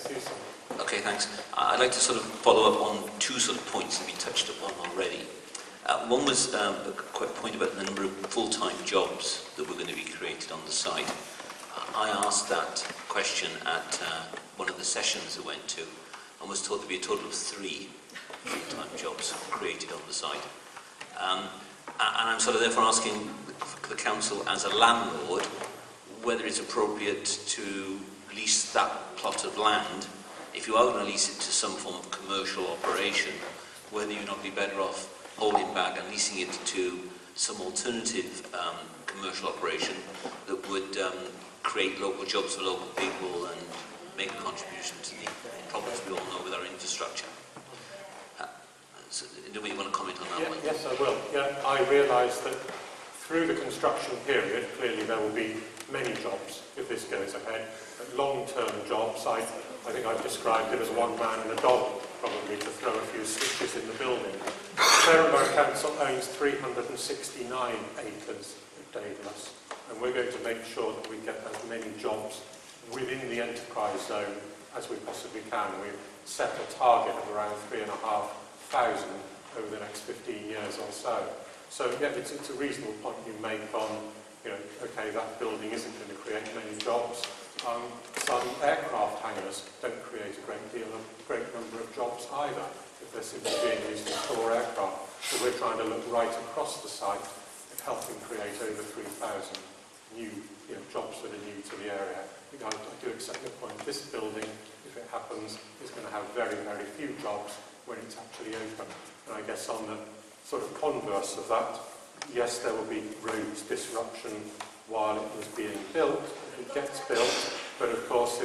Susan. Okay, thanks. I'd like to sort of follow up on two sort of points that we touched upon already. One was a point about the number of full-time jobs that were going to be created on the site. I asked that question at one of the sessions I went to and was told to be a total of 3 full-time jobs created on the site. And I'm sort of therefore asking the council as a landlord whether it's appropriate to lease that plot of land, if you are going to lease it to some form of commercial operation, whether you not be better off holding back and leasing it to some alternative commercial operation that would create local jobs for local people and make a contribution to the problems we all know with our infrastructure. So, do we want to comment on that one? Yes, I will. Yeah, I realise that through the construction period, clearly there will be many jobs if this goes ahead. But long-term jobs, I think I've described it as one man and a dog, probably, to throw a few switches in the building. Fairham Council owns 369 acres of Daedalus, and we're going to make sure that we get as many jobs within the enterprise zone as we possibly can. We've set a target of around 3,500 over the next 15 years or so. So yeah, it's a reasonable point you make on, okay, that building isn't going to create many jobs. Some aircraft hangars don't create a great number of jobs either, if they're simply being used to store aircraft. So we're trying to look right across the site at helping create over 3,000 new jobs that are new to the area. I do accept your point. This building, if it happens, is going to have very, very few jobs when it's actually open. And I guess on the sort of converse of that, yes, there will be roads disruption while it was being built, if it gets built, but of course,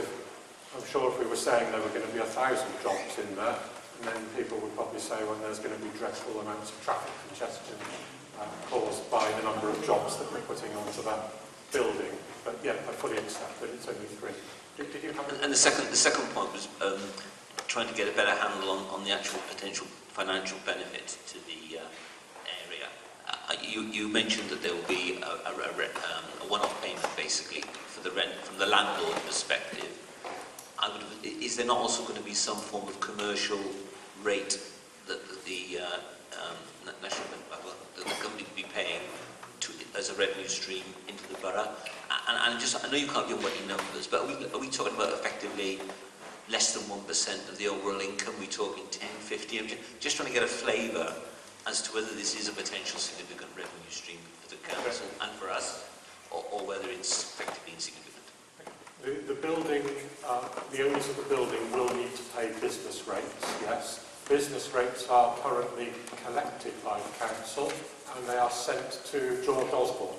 I'm sure if we were saying there were going to be 1,000 jobs in there, and then people would probably say, well, there's going to be dreadful amounts of traffic congestion caused by the number of jobs that we're putting onto that building. But yeah, I fully accept that it's only 3. Did you have and the second point was trying to get a better handle on the actual potential financial benefit to the area. You mentioned that there will be a one-off payment, basically, for the rent from the landlord perspective. Is there not also going to be some form of commercial rate that the national that the company will be paying as a revenue stream into the borough? And I know you can't give any numbers, but are we talking about effectively less than 1% of the overall income? Are we talking 10, 50? I'm just trying to get a flavour as to whether this is a potential significant revenue stream for the council and for us, or whether it's effectively insignificant. The building, the owners of the building will need to pay business rates, yes. Business rates are currently collected by the council and they are sent to George Osborne.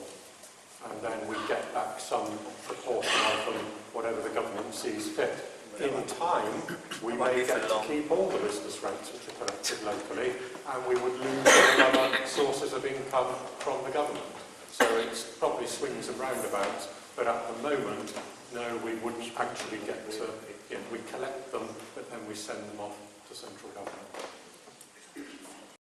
And then we get back some proportion of them, whatever the government sees fit. In time, we may get to keep all the business rates which are collected locally, and we would lose all other sources of income from the government. So it's probably swings and roundabouts, but at the moment, no, we wouldn't actually get to, we collect them, but then we send them off to central government.